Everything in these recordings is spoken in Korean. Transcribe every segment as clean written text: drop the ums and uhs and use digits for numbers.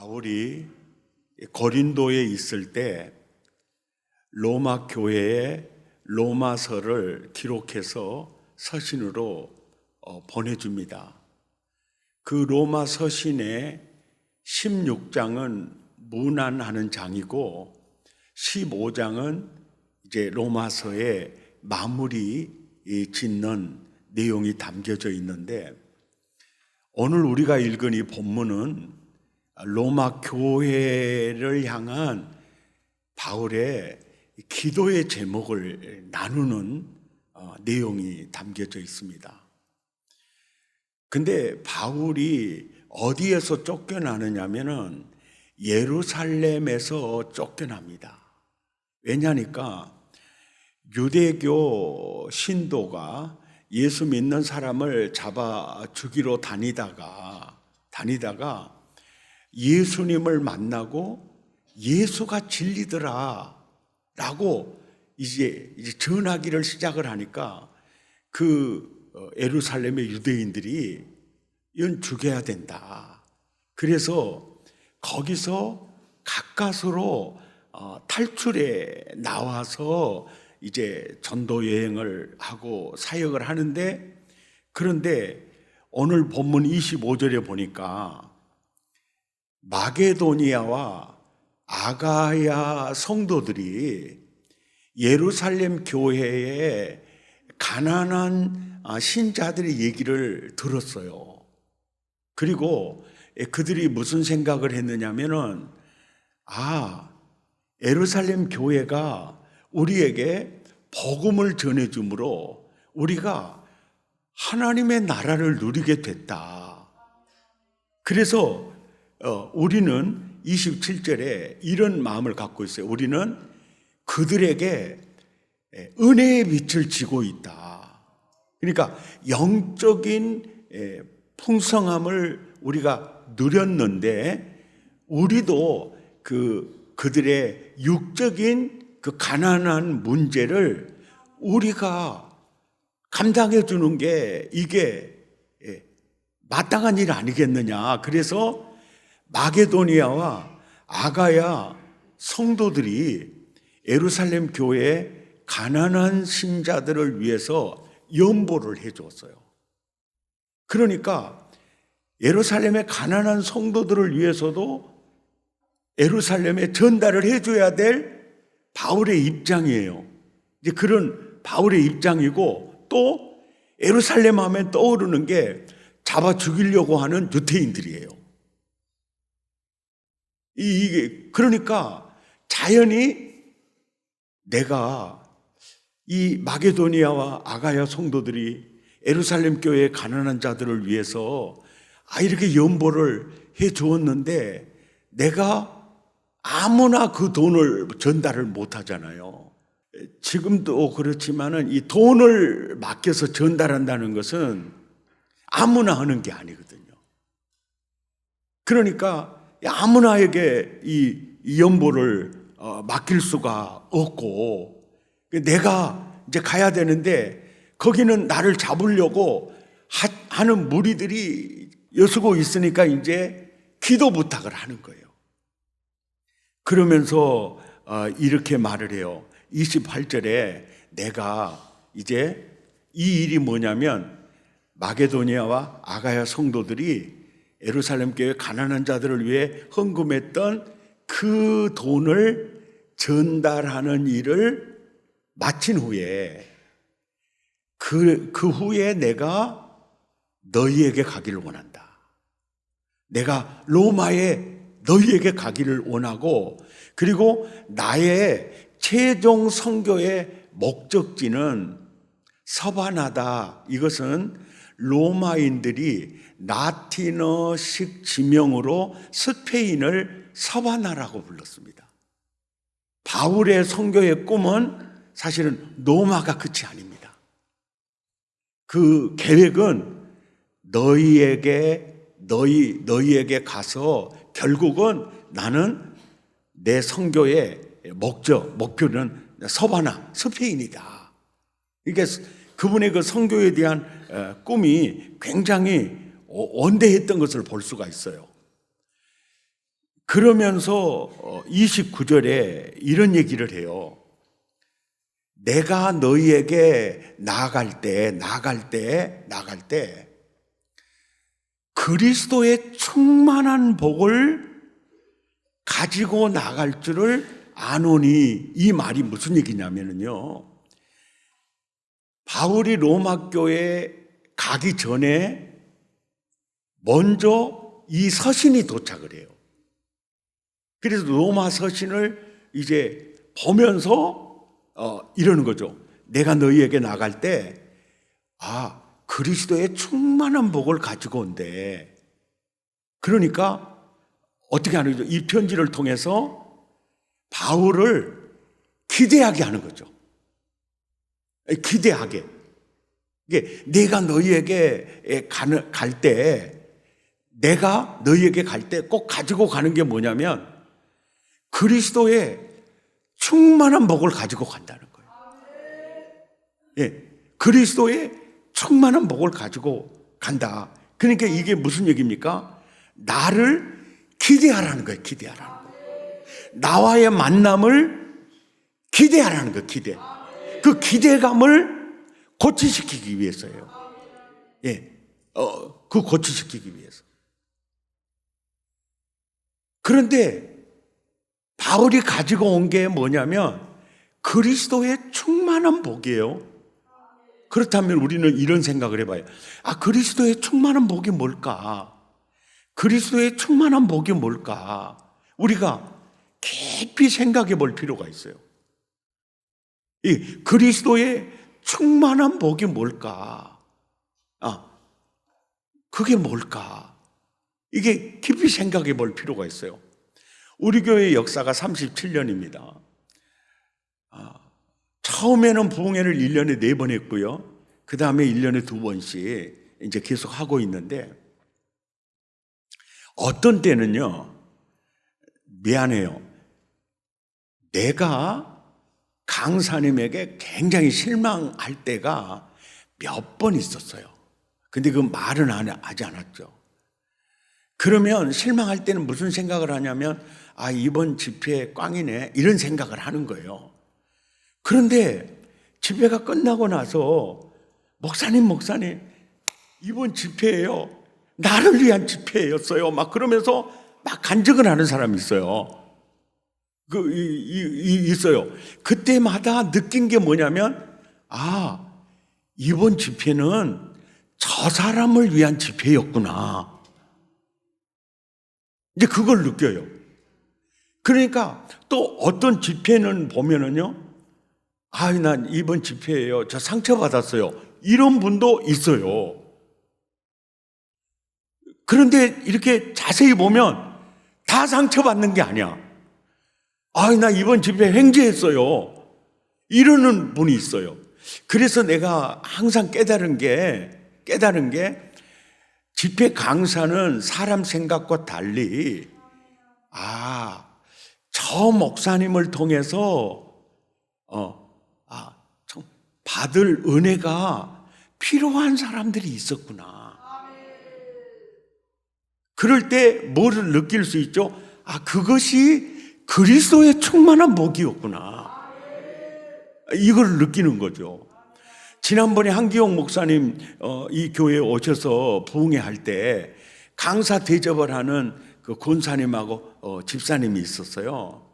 바울이 고린도에 있을 때 로마 교회에 로마서를 기록해서 서신으로 보내줍니다. 그 로마 서신의 16장은 문안하는 장이고 15장은 이제 로마서의 마무리 짓는 내용이 담겨져 있는데, 오늘 우리가 읽은 이 본문은 로마 교회를 향한 바울의 기도의 제목을 나누는 내용이 담겨져 있습니다. 근데 바울이 어디에서 쫓겨나느냐면은 예루살렘에서 쫓겨납니다. 왜냐니까 유대교 신도가 예수 믿는 사람을 잡아 죽이러 다니다가 예수님을 만나고 예수가 진리더라 라고 이제 전하기를 시작을 하니까 예루살렘의 유대인들이 이건 죽여야 된다. 그래서 거기서 가까스로 탈출해 나와서 이제 전도 여행을 하고 사역을 하는데, 그런데 오늘 본문 25절에 보니까 마게도니아와 아가야 성도들이 예루살렘 교회에 가난한 신자들의 얘기를 들었어요. 그리고 그들이 무슨 생각을 했느냐면은, 예루살렘 교회가 우리에게 복음을 전해주므로 우리가 하나님의 나라를 누리게 됐다. 그래서 우리는 27절에 이런 마음을 갖고 있어요. 우리는 그들에게 은혜의 빛을 지고 있다. 그러니까 영적인 풍성함을 우리가 누렸는데, 우리도 그들의 육적인 그 가난한 문제를 우리가 감당해 주는 게 이게 마땅한 일 아니겠느냐. 그래서 마게도니아와 아가야 성도들이 예루살렘 교회에 가난한 신자들을 위해서 연보를 해 줬어요. 그러니까 예루살렘의 가난한 성도들을 위해서도 예루살렘에 전달을 해줘야 될 바울의 입장이에요. 이제 그런 바울의 입장이고, 또 예루살렘 하면 떠오르는 게 잡아 죽이려고 하는 유대인들이에요. 그러니까 자연히 내가 이 마게도니아와 아가야 성도들이 예루살렘 교회의 가난한 자들을 위해서 이렇게 연보를 해 주었는데, 내가 아무나 그 돈을 전달을 못 하잖아요. 지금도 그렇지만은 이 돈을 맡겨서 전달한다는 것은 아무나 하는 게 아니거든요. 그러니까 아무나에게 이 연보를 맡길 수가 없고, 내가 이제 가야 되는데 거기는 나를 잡으려고 하는 무리들이 여수고 있으니까 이제 기도 부탁을 하는 거예요. 그러면서 이렇게 말을 해요. 28절에 내가 이제 이 일이 뭐냐면, 마게도니아와 아가야 성도들이 예루살렘 교회 가난한 자들을 위해 헌금했던 그 돈을 전달하는 일을 마친 후에 그 후에 내가 너희에게 가기를 원한다. 내가 로마에 너희에게 가기를 원하고, 그리고 나의 최종 선교의 목적지는 서바나다. 이것은 로마인들이 라틴어식 지명으로 스페인을 서바나라고 불렀습니다. 바울의 선교의 꿈은 사실은 로마가 끝이 아닙니다. 그 계획은 너희에게 가서 결국은 나는 내 선교의 목표는 서바나, 스페인이다. 그러니까 그분의 그 선교에 대한 꿈이 굉장히 원대했던 것을 볼 수가 있어요. 그러면서 29절에 이런 얘기를 해요. 내가 너희에게 나아갈 때 그리스도의 충만한 복을 가지고 나갈 줄을 아노니. 이 말이 무슨 얘기냐면요, 바울이 로마 교회에 가기 전에 먼저 이 서신이 도착을 해요. 그래서 로마 서신을 이제 보면서 이러는 거죠. 내가 너희에게 나갈 때 그리스도의 충만한 복을 가지고 온대. 그러니까 어떻게 하는 거죠? 이 편지를 통해서 바울을 기대하게 하는 거죠. 기대하게. 이게 내가 너희에게 갈 때 꼭 가지고 가는 게 뭐냐면 그리스도의 충만한 복을 가지고 간다는 거예요. 예, 그리스도의 충만한 복을 가지고 간다. 그러니까 이게 무슨 얘기입니까? 나를 기대하라는 거예요. 기대하라는 거예요. 나와의 만남을 기대하라는 거예요. 기대. 그 기대감을 고치시키기 위해서예요. 예, 그 고치시키기 위해서. 그런데 바울이 가지고 온 게 뭐냐면 그리스도의 충만한 복이에요. 그렇다면 우리는 이런 생각을 해봐요. 그리스도의 충만한 복이 뭘까? 그리스도의 충만한 복이 뭘까? 우리가 깊이 생각해 볼 필요가 있어요. 이 그리스도의 충만한 복이 뭘까? 그게 뭘까? 이게 깊이 생각해 볼 필요가 있어요. 우리 교회의 역사가 37년입니다. 처음에는 부흥회를 1년에 4번 했고요. 그 다음에 1년에 2번씩 이제 계속 하고 있는데, 어떤 때는요, 미안해요, 내가 강사님에게 굉장히 실망할 때가 몇 번 있었어요. 근데 그 말은 하지 않았죠. 그러면 실망할 때는 무슨 생각을 하냐면 이번 집회 꽝이네, 이런 생각을 하는 거예요. 그런데 집회가 끝나고 나서 목사님 이번 집회예요, 나를 위한 집회였어요, 막 그러면서 막 간증을 하는 사람이 있어요. 있어요. 그때마다 느낀 게 뭐냐면 이번 집회는 저 사람을 위한 집회였구나, 이제 그걸 느껴요. 그러니까 또 어떤 집회는 보면은요, 난 이번 집회예요, 저 상처받았어요, 이런 분도 있어요. 그런데 이렇게 자세히 보면 다 상처받는 게 아니야. 나 이번 집회 횡재했어요, 이러는 분이 있어요. 그래서 내가 항상 깨달은 게 집회 강사는 사람 생각과 달리 저 목사님을 통해서 받을 은혜가 필요한 사람들이 있었구나. 그럴 때 뭐를 느낄 수 있죠? 그것이 그리스도의 충만한 복이었구나, 이걸 느끼는 거죠. 지난번에 한기용 목사님 이 교회에 오셔서 부흥회 할 때 강사 대접을 하는 그 권사님하고 집사님이 있었어요.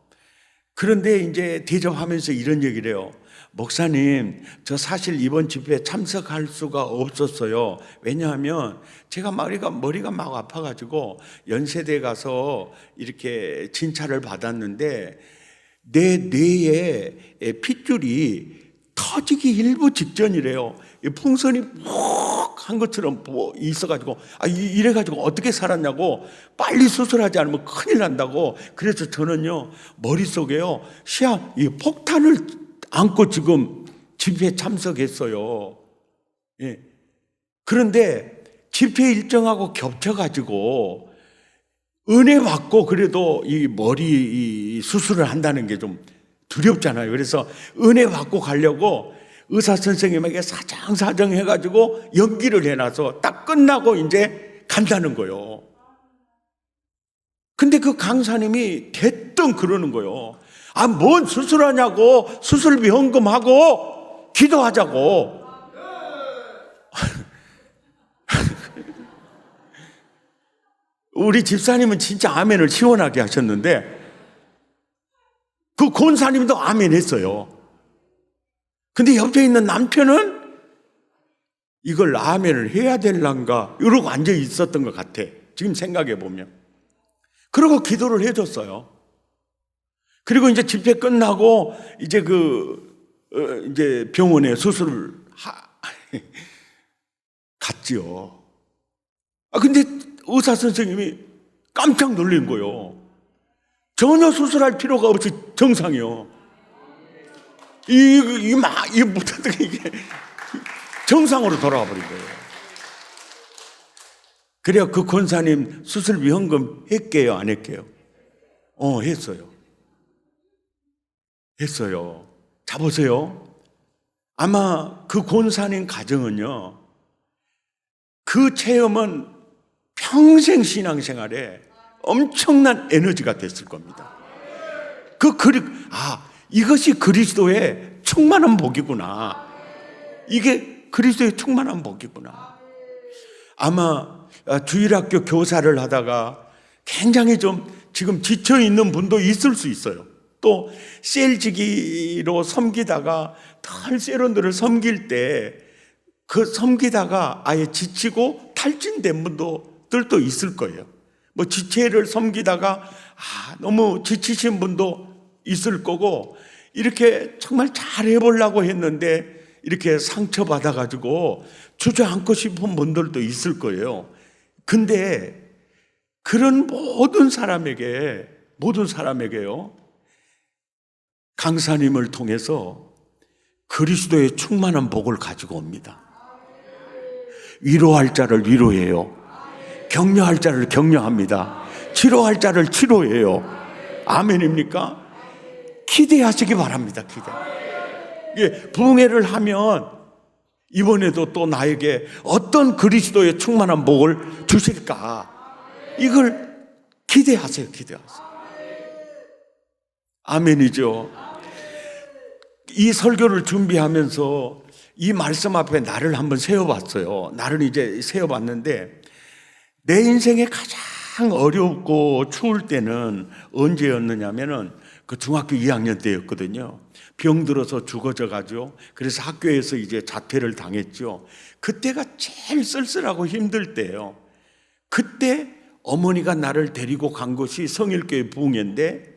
그런데 이제 대접하면서 이런 얘기를 해요. 목사님, 저 사실 이번 집회에 참석할 수가 없었어요. 왜냐하면 제가 머리가 막 아파가지고 연세대 가서 이렇게 진찰을 받았는데 내 뇌에 핏줄이 터지기 일부 직전이래요. 풍선이 푹 한 것처럼 있어가지고 이래가지고 어떻게 살았냐고, 빨리 수술하지 않으면 큰일 난다고. 그래서 저는요, 머릿속에요, 이 폭탄을 안고 지금 집회에 참석했어요. 예. 그런데 집회 일정하고 겹쳐가지고 은혜 받고 그래도 이 머리 수술을 한다는 게 좀 두렵잖아요. 그래서 은혜 받고 가려고 의사 선생님에게 사정사정 해가지고 연기를 해놔서 딱 끝나고 이제 간다는 거예요. 근데 그 강사님이 대뜸 그러는 거예요. 아, 뭔 수술하냐고, 수술비 헌금하고 기도하자고. 우리 집사님은 진짜 아멘을 시원하게 하셨는데 그 권사님도 아멘 했어요. 근데 옆에 있는 남편은 이걸 아멘을 해야 될란가 이러고 앉아 있었던 것 같아. 지금 생각해 보면. 그러고 기도를 해줬어요. 그리고 이제 집회 끝나고 이제 이제 병원에 수술을 갔지요. 근데 의사 선생님이 깜짝 놀란 거예요. 전혀 수술할 필요가 없이 정상이요. 이게 정상으로 돌아와 버린 거예요. 그래야 그 권사님 수술비 헌금 했게요, 안 했게요? 했어요. 자, 보세요. 아마 그 권사님 가정은요, 그 체험은 평생 신앙생활에 엄청난 에너지가 됐을 겁니다. 이것이 그리스도의 충만한 복이구나. 이게 그리스도의 충만한 복이구나. 아마 주일학교 교사를 하다가 굉장히 좀 지금 지쳐있는 분도 있을 수 있어요. 또 셀지기로 섬기다가 덜 세론들을 섬길 때 그 섬기다가 아예 지치고 탈진된 분들도 있을 거예요. 뭐 지체를 섬기다가 너무 지치신 분도 있을 거고, 이렇게 정말 잘 해보려고 했는데 이렇게 상처받아가지고 주저앉고 싶은 분들도 있을 거예요. 근데 그런 모든 사람에게요, 강사님을 통해서 그리스도의 충만한 복을 가지고 옵니다. 위로할 자를 위로해요. 격려할 자를 격려합니다. 치료할 자를 치료해요. 아멘입니까? 기대하시기 바랍니다. 부흥회를 하면 이번에도 또 나에게 어떤 그리스도의 충만한 복을 주실까? 이걸 기대하세요. 아멘이죠. 이 설교를 준비하면서 이 말씀 앞에 나를 한번 세워봤어요. 나를 이제 세워봤는데, 내 인생에 가장 어렵고 추울 때는 언제였느냐면은 그 중학교 2학년 때였거든요. 병들어서 죽어져가지고, 그래서 학교에서 이제 자퇴를 당했죠. 그때가 제일 쓸쓸하고 힘들 때예요. 그때 어머니가 나를 데리고 간 곳이 성일교회 부흥회인데,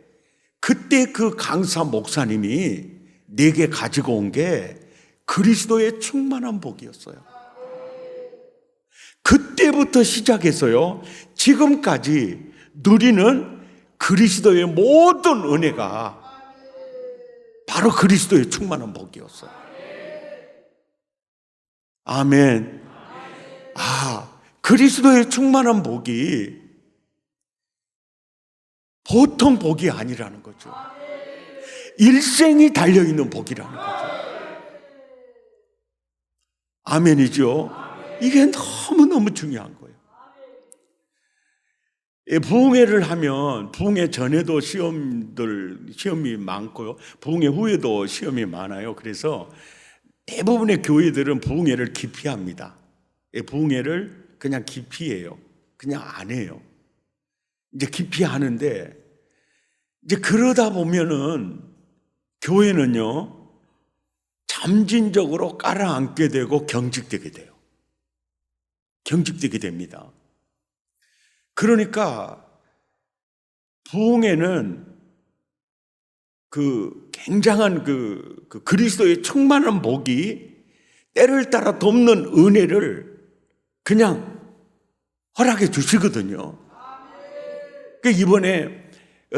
그때 그 강사 목사님이 내게 가지고 온 게 그리스도의 충만한 복이었어요. 그때부터 시작해서요, 지금까지 누리는 그리스도의 모든 은혜가 바로 그리스도의 충만한 복이었어요. 아멘. 그리스도의 충만한 복이 보통 복이 아니라는 거죠. 일생이 달려있는 복이라는 거죠. 아멘이죠. 이게 너무너무 중요한 거예요. 부흥회를 하면 부흥회 전에도 시험이 많고요, 부흥회 후에도 시험이 많아요. 그래서 대부분의 교회들은 부흥회를 기피합니다. 부흥회를 그냥 기피해요. 그냥 안 해요. 이제 기피하는데, 이제 그러다 보면은 교회는요, 점진적으로 깔아앉게 되고 경직되게 됩니다. 그러니까 부흥회는 그 굉장한 그리스도의 충만한 복이 때를 따라 돕는 은혜를 그냥 허락해 주시거든요. 이번에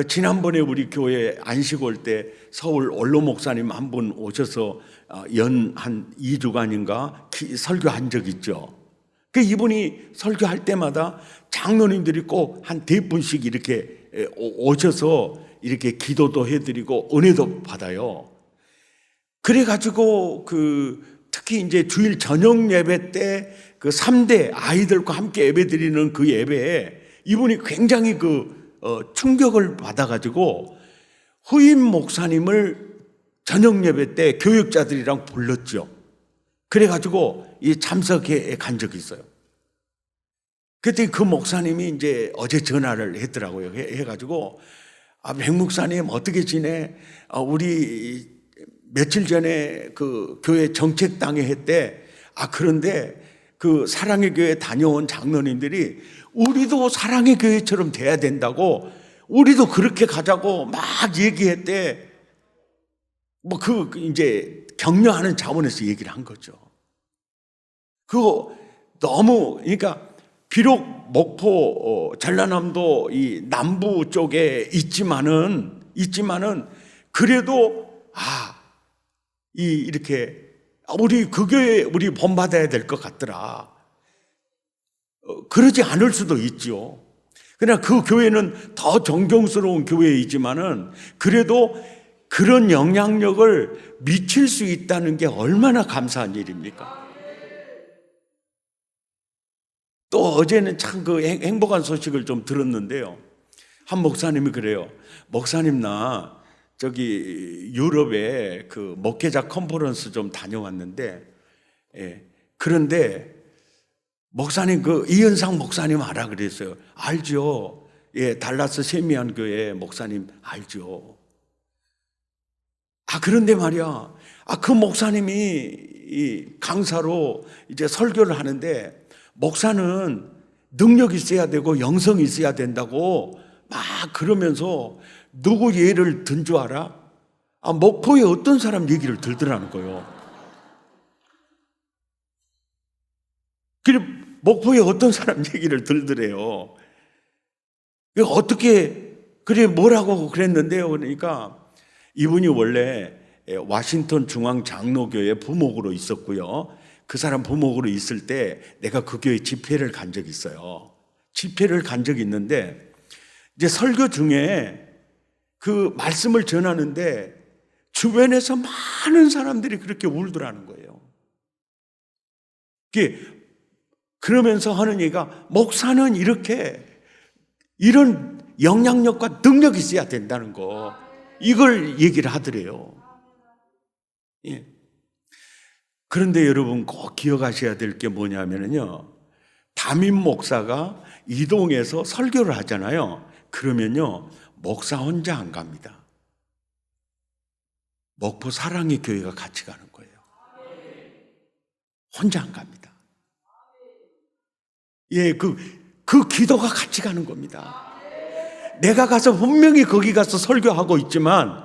지난번에 우리 교회 안식 올 때 서울 원로 목사님 한 분 오셔서 연 한 2주간인가 설교한 적 있죠. 이분이 설교할 때마다 장로님들이 꼭 한 4분씩 이렇게 오셔서 이렇게 기도도 해드리고 은혜도 받아요. 그래가지고 특히 이제 주일 저녁 예배 때 그 3대 아이들과 함께 예배 드리는 그 예배에 이분이 굉장히 충격을 받아가지고 후임 목사님을 저녁 예배 때 교육자들이랑 불렀죠. 그래가지고 이 참석해 간 적이 있어요. 그때 그 목사님이 이제 어제 전화를 했더라고요. 해가지고 백 목사님 어떻게 지내? 우리 며칠 전에 그 교회 정책당회 했대. 그런데 그 사랑의 교회 다녀온 장로님들이 우리도 사랑의 교회처럼 돼야 된다고, 우리도 그렇게 가자고 막 얘기했대. 이제 격려하는 차원에서 얘기를 한 거죠. 그거 너무, 그러니까 비록 목포, 전라남도 이 남부 쪽에 있지만은 그래도 이렇게 우리 그 교회 우리 본받아야 될 것 같더라. 그러지 않을 수도 있죠. 그러나 그 교회는 더 존경스러운 교회이지만은 그래도 그런 영향력을 미칠 수 있다는 게 얼마나 감사한 일입니까? 또 어제는 참 그 행복한 소식을 좀 들었는데요. 한 목사님이 그래요. 목사님 나 저기 유럽에 그 목회자 컨퍼런스 좀 다녀왔는데, 그런데 목사님 그 이현상 목사님 알아 그랬어요. 알죠. 달라스 세미안 교회 목사님 알죠. 그런데 말이야. 그 목사님이 이 강사로 이제 설교를 하는데 목사는 능력이 있어야 되고 영성이 있어야 된다고 막 그러면서 누구 예를 든 줄 알아? 목포에 어떤 사람 얘기를 들더라는 거예요. 그래, 목포에 어떤 사람 얘기를 들더래요. 어떻게, 그래, 뭐라고 그랬는데요. 그러니까 이분이 원래 와싱턴 중앙 장로교회 부목으로 있었고요. 그 사람 부목으로 있을 때 내가 그 교회 집회를 간 적이 있어요. 집회를 간 적이 있는데 이제 설교 중에 그 말씀을 전하는데 주변에서 많은 사람들이 그렇게 울더라는 거예요. 그러면서 하는 얘기가 목사는 이런 영향력과 능력이 있어야 된다는 거, 이걸 얘기를 하더래요. 그런데 여러분 꼭 기억하셔야 될 게 뭐냐면요, 담임 목사가 이동해서 설교를 하잖아요. 그러면요 목사 혼자 안 갑니다. 목포 사랑의 교회가 같이 가는 거예요. 혼자 안 갑니다. 그 기도가 같이 가는 겁니다. 내가 가서 분명히 거기 가서 설교하고 있지만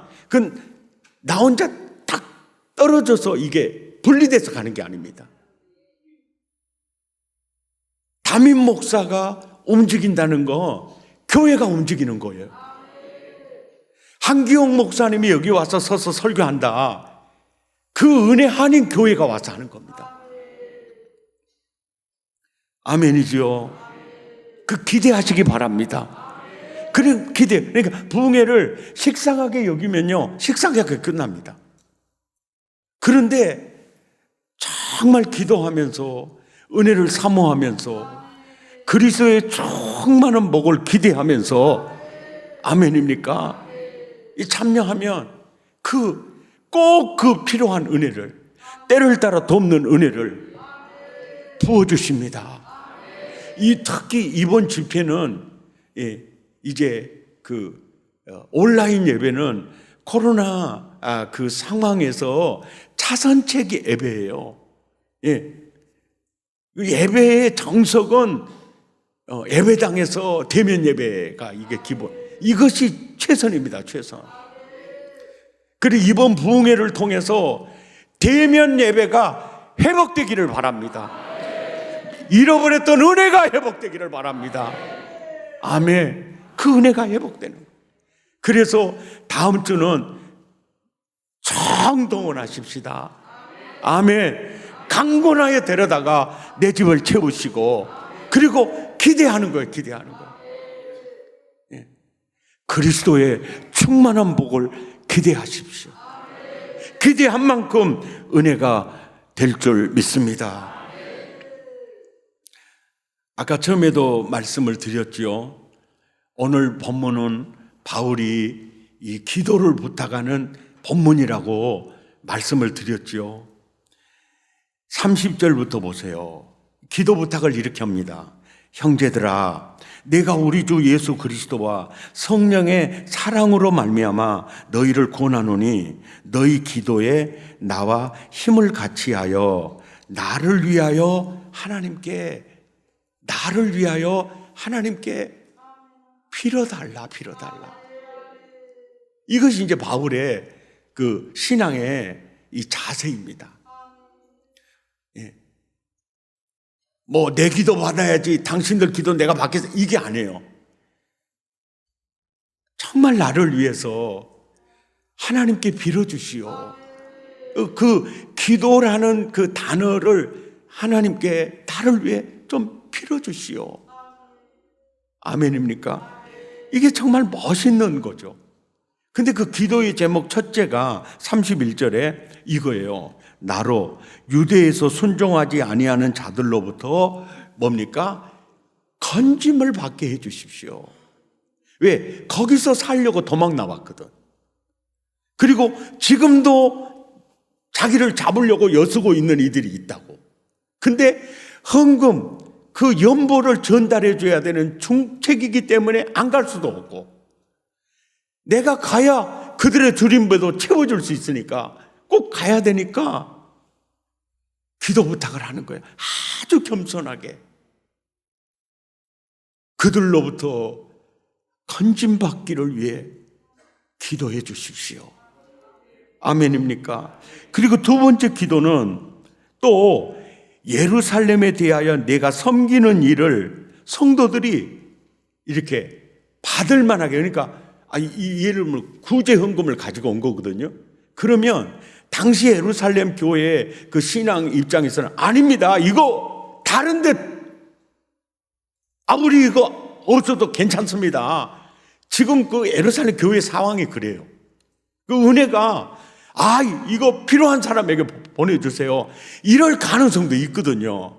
나 혼자 딱 떨어져서 이게 분리돼서 가는 게 아닙니다. 담임 목사가 움직인다는 거 교회가 움직이는 거예요. 한기용 목사님이 여기 와서 서서 설교한다. 그 은혜 한인 교회가 와서 하는 겁니다. 아멘이죠. 기대하시기 바랍니다. 그러니까 부흥회를 식상하게 여기면요 식상하게 끝납니다. 그런데 정말 기도하면서 은혜를 사모하면서 그리스도의 충만한 복을 기대하면서, 아멘입니까? 참여하면 꼭 그 필요한 은혜를, 때를 따라 돕는 은혜를 부어주십니다. 특히 이번 집회는 이제 온라인 예배는 코로나 그 상황에서 차선책이 예배예요. 예배의 정석은 예배당에서 대면 예배가 이게 기본, 이것이 최선입니다. 최선. 그리고 이번 부흥회를 통해서 대면 예배가 회복되기를 바랍니다. 잃어버렸던 은혜가 회복되기를 바랍니다. 아멘. 그 은혜가 회복되는 거예요. 그래서 다음 주는 총동원하십시다. 아멘. 강권하에 데려다가 내 집을 채우시고, 그리고 기대하는 거예요. 기대하는 거예요. 그리스도의 충만한 복을 기대하십시오. 기대한 만큼 은혜가 될 줄 믿습니다. 아까 처음에도 말씀을 드렸죠. 오늘 본문은 바울이 이 기도를 부탁하는 본문이라고 말씀을 드렸지요. 30절부터 보세요. 기도 부탁을 이렇게 합니다. 형제들아, 내가 우리 주 예수 그리스도와 성령의 사랑으로 말미암아 너희를 권하노니 너희 기도에 나와 힘을 같이하여 나를 위하여 하나님께 빌어달라. 이것이 이제 바울의 그 신앙의 이 자세입니다. 뭐 내 기도 받아야지, 당신들 기도 내가 받겠어, 이게 아니에요. 정말 나를 위해서 하나님께 빌어주시오. 그 기도라는 그 단어를 하나님께 나를 위해 좀 빌어주시오. 아멘입니까? 이게 정말 멋있는 거죠. 근데 그 기도의 제목 첫째가 31절에 이거예요. 나로 유대에서 순종하지 아니하는 자들로부터 뭡니까? 건짐을 받게 해 주십시오. 왜? 거기서 살려고 도망 나왔거든. 그리고 지금도 자기를 잡으려고 여쓰고 있는 이들이 있다고. 근데 헌금, 그 연보를 전달해 줘야 되는 중책이기 때문에 안 갈 수도 없고, 내가 가야 그들의 줄임배도 채워줄 수 있으니까 꼭 가야 되니까 기도 부탁을 하는 거예요. 아주 겸손하게. 그들로부터 건짐받기를 위해 기도해 주십시오. 아멘입니까? 그리고 두 번째 기도는 또 예루살렘에 대하여 내가 섬기는 일을 성도들이 이렇게 받을 만하게, 그러니까 이 예를 들면 구제 헌금을 가지고 온 거거든요. 그러면 당시 예루살렘 교회의 그 신앙 입장에서는 아닙니다. 이거 다른데 아무리 이거 없어도 괜찮습니다. 지금 그 예루살렘 교회 상황이 그래요. 그 은혜가 이거 필요한 사람에게 보내주세요. 이럴 가능성도 있거든요.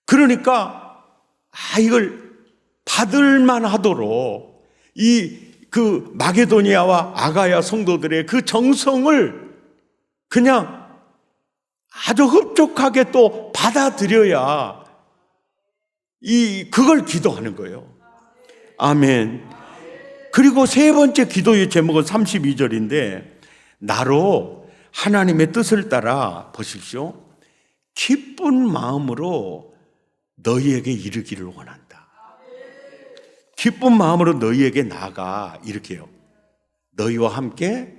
그러니까 이걸 받을만 하도록 그 마게도니아와 아가야 성도들의 그 정성을 그냥 아주 흡족하게 또 받아들여야 그걸 기도하는 거예요. 아멘. 그리고 세 번째 기도의 제목은 32절인데 나로 하나님의 뜻을 따라 보십시오. 기쁜 마음으로 너희에게 이르기를 원한다. 기쁜 마음으로 너희에게 나아가 이렇게요. 너희와 함께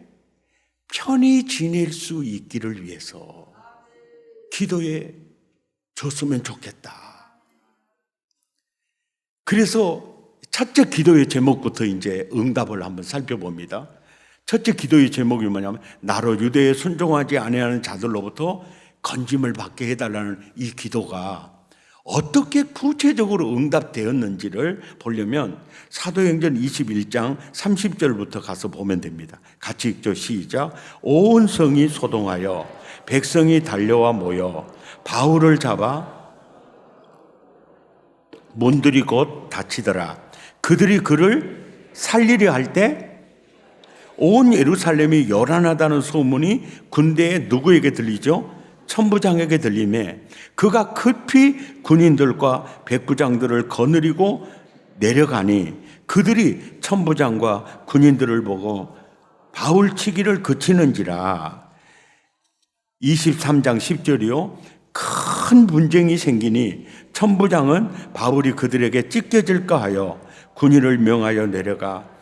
편히 지낼 수 있기를 위해서 기도해 줬으면 좋겠다. 그래서 첫째 기도의 제목부터 이제 응답을 한번 살펴봅니다. 첫째 기도의 제목이 뭐냐면 나로 유대에 순종하지 아니하는 자들로부터 건짐을 받게 해달라는 이 기도가 어떻게 구체적으로 응답되었는지를 보려면 사도행전 21장 30절부터 가서 보면 됩니다. 같이 읽죠. 시작. 온 성이 소동하여 백성이 달려와 모여 바울을 잡아 문들이 곧 닫히더라. 그들이 그를 살리려 할 때 온 예루살렘이 요란하다는 소문이 군대에 누구에게 들리죠? 천부장에게 들리매 그가 급히 군인들과 백부장들을 거느리고 내려가니 그들이 천부장과 군인들을 보고 바울 치기를 그치는지라. 23장 10절이요. 큰 분쟁이 생기니 천부장은 바울이 그들에게 찢겨질까 하여 군인을 명하여 내려가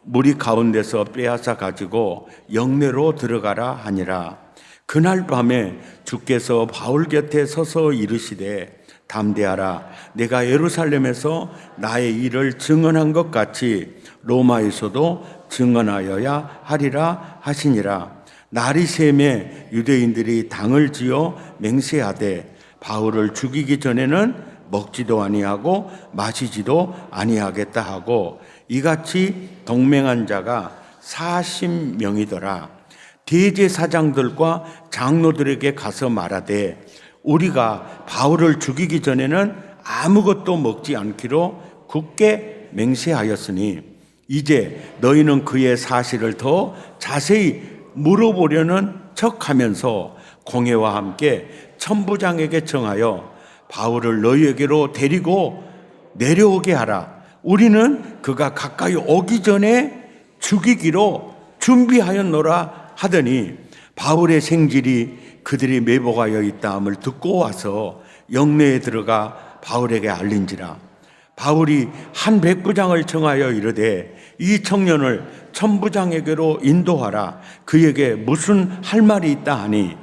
무리 가운데서 빼앗아 가지고 영내로 들어가라 하니라. 그날 밤에 주께서 바울 곁에 서서 이르시되 담대하라. 내가 예루살렘에서 나의 일을 증언한 것 같이 로마에서도 증언하여야 하리라 하시니라. 날이 새매 유대인들이 당을 지어 맹세하되 바울을 죽이기 전에는 먹지도 아니하고 마시지도 아니하겠다 하고 이같이 동맹한 자가 40명이더라. 대제사장들과 장로들에게 가서 말하되 우리가 바울을 죽이기 전에는 아무것도 먹지 않기로 굳게 맹세하였으니 이제 너희는 그의 사실을 더 자세히 물어보려는 척하면서 공회와 함께 천부장에게 청하여 바울을 너희에게로 데리고 내려오게 하라. 우리는 그가 가까이 오기 전에 죽이기로 준비하였노라 하더니 바울의 생질이 그들이 매복하여 있다함을 듣고 와서 영내에 들어가 바울에게 알린지라. 바울이 한 백부장을 청하여 이르되 이 청년을 천부장에게로 인도하라. 그에게 무슨 할 말이 있다 하니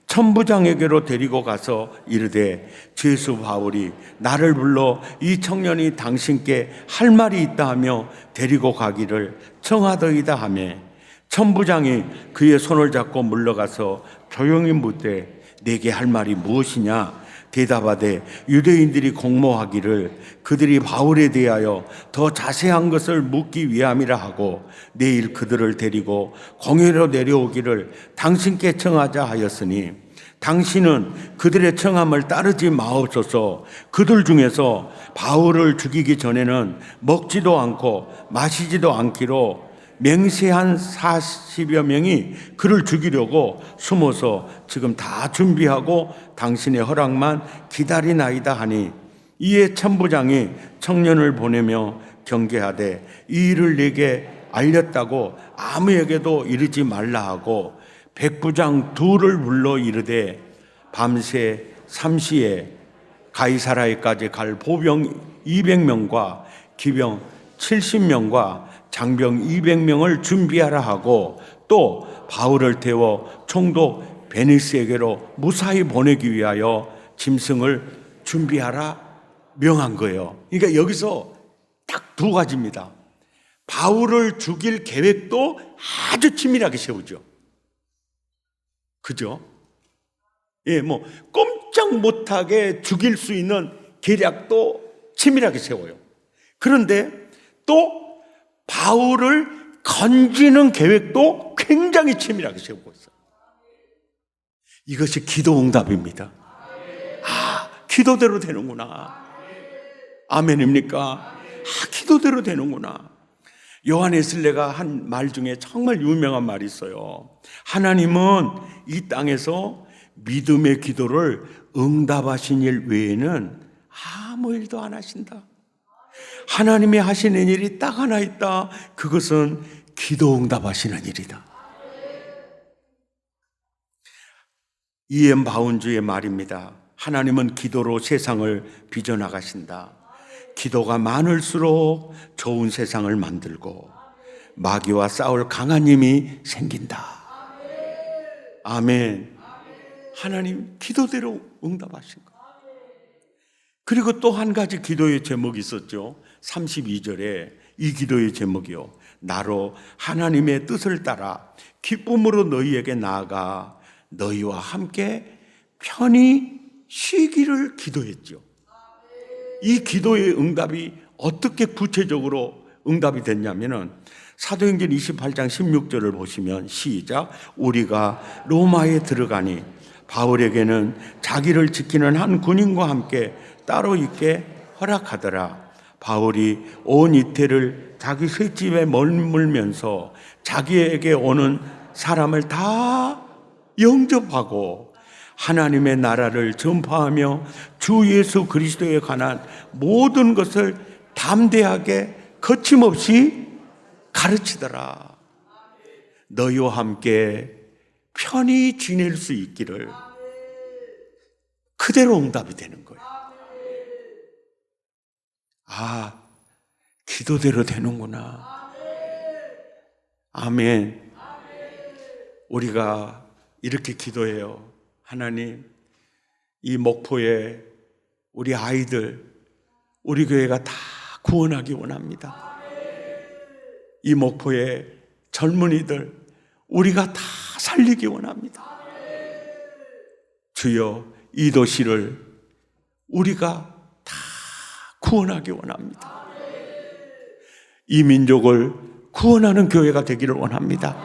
천부장에게로 데리고 가서 이르되 죄수 바울이 나를 불러 이 청년이 당신께 할 말이 있다 하며 데리고 가기를 청하더이다 하매 천부장이 그의 손을 잡고 물러가서 조용히 묻되 내게 할 말이 무엇이냐 대답하되 유대인들이 공모하기를 그들이 바울에 대하여 더 자세한 것을 묻기 위함이라 하고 내일 그들을 데리고 공회로 내려오기를 당신께 청하자 하였으니 당신은 그들의 청함을 따르지 마옵소서. 그들 중에서 바울을 죽이기 전에는 먹지도 않고 마시지도 않기로 맹세한 40여 명이 그를 죽이려고 숨어서 지금 다 준비하고 당신의 허락만 기다리나이다 하니 이에 천부장이 청년을 보내며 경계하되 이 일을 내게 알렸다고 아무에게도 이르지 말라 하고 백부장 둘을 불러 이르되 밤새 삼시에 가이사라에까지 갈 보병 200명과 기병 70명과 장병 200명을 준비하라 하고 또 바울을 태워 총독 베니스에게로 무사히 보내기 위하여 짐승을 준비하라 명한 거예요. 그러니까 여기서 딱 두 가지입니다. 바울을 죽일 계획도 아주 치밀하게 세우죠. 그죠? 예, 뭐 꼼짝 못하게 죽일 수 있는 계략도 치밀하게 세워요. 그런데 또 바울을 건지는 계획도 굉장히 치밀하게 세우고 있어요. 이것이 기도 응답입니다. 아, 기도대로 되는구나. 아멘입니까? 아, 기도대로 되는구나. 요한 웨슬레가 한 말 중에 정말 유명한 말이 있어요. 하나님은 이 땅에서 믿음의 기도를 응답하신 일 외에는 아무 일도 안 하신다. 하나님이 하시는 일이 딱 하나 있다. 그것은 기도 응답하시는 일이다. 이엠 바운주의 말입니다. 하나님은 기도로 세상을 빚어나가신다. 기도가 많을수록 좋은 세상을 만들고 마귀와 싸울 강한 힘이 생긴다. 아멘. 하나님 기도대로 응답하신 거. 그리고 또 한 가지 기도의 제목이 있었죠. 32절에 이 기도의 제목이요. 나로 하나님의 뜻을 따라 기쁨으로 너희에게 나아가 너희와 함께 편히 쉬기를 기도했죠. 이 기도의 응답이 어떻게 구체적으로 응답이 됐냐면은 사도행전 28장 16절을 보시면 시작. 우리가 로마에 들어가니 바울에게는 자기를 지키는 한 군인과 함께 따로 있게 허락하더라. 바울이 온 이태를 자기 셋집에 머물면서 자기에게 오는 사람을 다 영접하고 하나님의 나라를 전파하며 주 예수 그리스도에 관한 모든 것을 담대하게 거침없이 가르치더라. 너희와 함께 편히 지낼 수 있기를. 그대로 응답이 되는 거예요. 아, 기도대로 되는구나. 아멘. 우리가 이렇게 기도해요. 하나님, 이 목포에 우리 아이들, 우리 교회가 다 구원하기 원합니다. 이 목포에 젊은이들, 우리가 다 살리기 원합니다. 주여, 이 도시를 우리가 다 구원하기 원합니다. 이 민족을 구원하는 교회가 되기를 원합니다.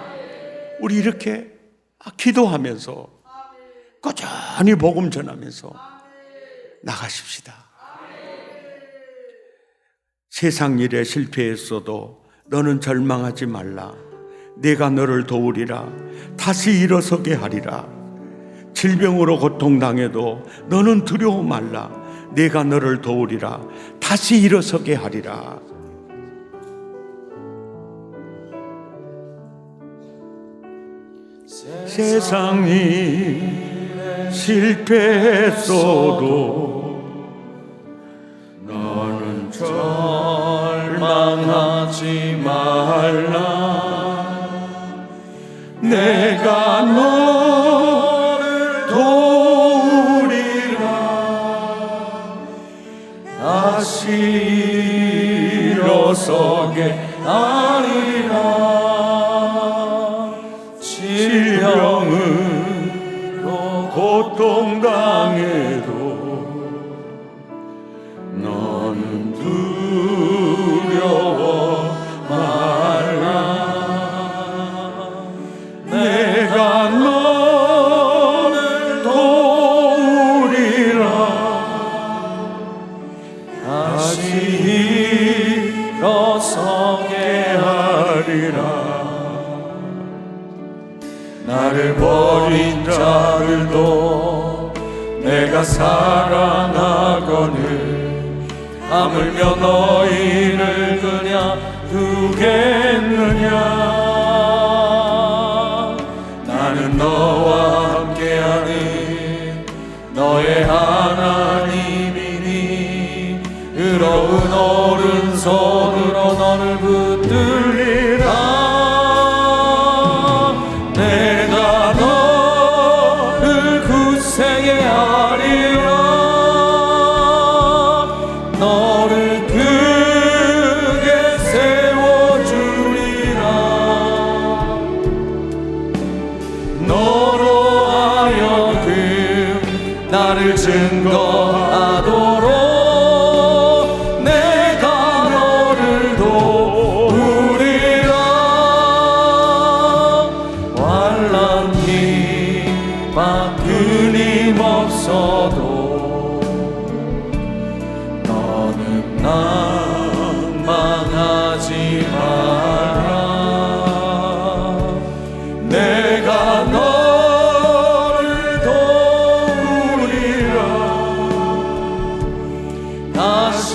우리 이렇게 기도하면서 꾸준히 복음 전하면서 나가십시다. 세상 일에 실패했어도 너는 절망하지 말라. 내가 너를 도우리라. 다시 일어서게 하리라. 질병으로 고통당해도 너는 두려워 말라. 내가 너를 도우리라. 다시 일어서게 하리라. 세상이 실패했어도 너는 절망하지 말라. 내가 너를 도우리라. 다시 일어서게 하리라. 질병으로 고통당해도 너는 두려워 말라. 내가 너를 도우리라. 다시 일어서게 하리라. 나를 버린 자들도 내가 사랑하거늘 하물며 너희를 그냥 두겠느냐. 나는 너와 함께하는 너의 하나님이니 의로운 오른손으로 너를 붙들리라. 내가 너를 굳세게 하리라. 너를 크게 세워주리라. 너로 하여금 나를 증거하도록 내가 너를 도우리라. 환난 비막 끊임없어도 너는 낭망하지 마라. 내가 너를 도우리라. 다시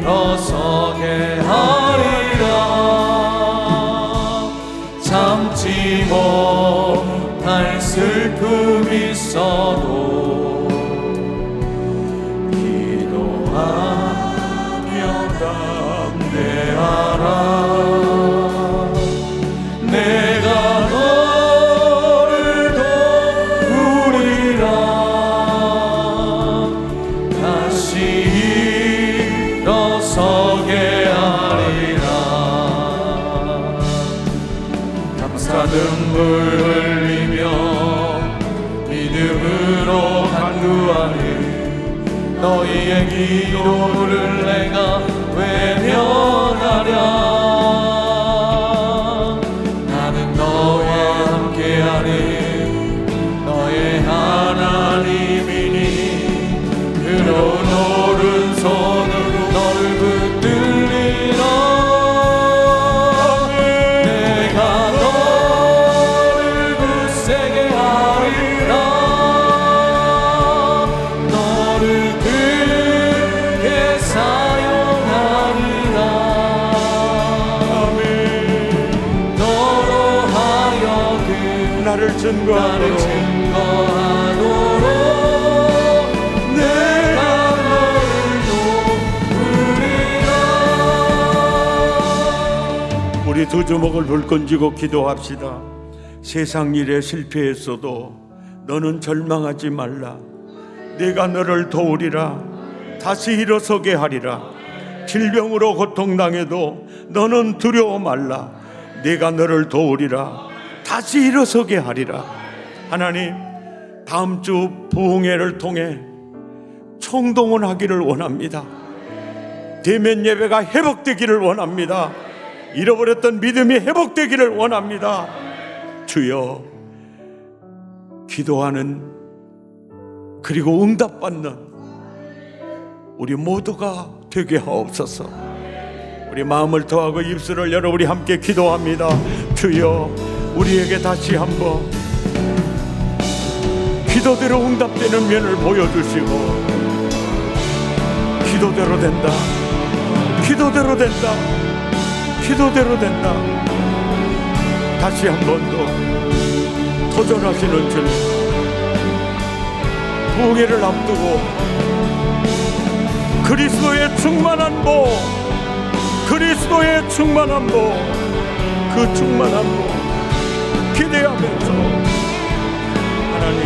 일어서게 하리라. 참지 못할 슬픔이 있어도 기도하며 담대하라. 내가 너를 도우리라. 다시 일어서게 하리라. 감사 눈물 흘리며 믿음으로 간구하는 너희의 기도를 내가 외면하랴. 나는 너와 함께하는 너의 하나님이니 의로운 오른손으로 너를 붙들리라. 내가 너를 굳세게 하리라. 너를 크게 사용하리라. 너로 하여금 나를 증거하도록 내가 너를 도우리라. 우리 두 주먹을 불끈 쥐고 기도합시다. 세상 일에 실패했어도 너는 절망하지 말라. 내가 너를 도우리라. 다시 일어서게 하리라. 질병으로 고통당해도 너는 두려워 말라. 내가 너를 도우리라. 다시 일어서게 하리라. 하나님, 다음 주 부흥회를 통해 총동원하기를 원합니다. 대면 예배가 회복되기를 원합니다. 잃어버렸던 믿음이 회복되기를 원합니다. 주여, 기도하는 그리고 응답받는 우리 모두가 되게 하옵소서. 우리 마음을 더하고 입술을 열어 우리 함께 기도합니다. 주여, 우리에게 다시 한번 기도대로 응답되는 면을 보여주시고, 기도대로 된다, 기도대로 된다, 기도대로 된다, 다시 한 번 더 도전하시는 주님, 부흥회를 앞두고 그리스도의 충만한 복, 그리스도의 충만한 복, 그 충만한 복 기대하면서, 하나님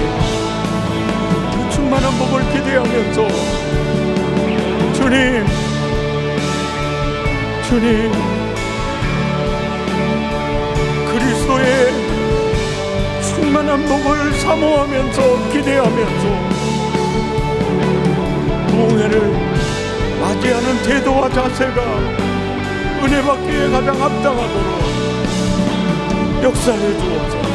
그 충만한 복을 기대하면서, 주님, 주님, 그리스도의 충만한 복을 사모하면서, 기대하면서 부흥회를 맞이하는 태도와 자세가 은혜 받기에 가장 합당하도록 역사해 주옵소서.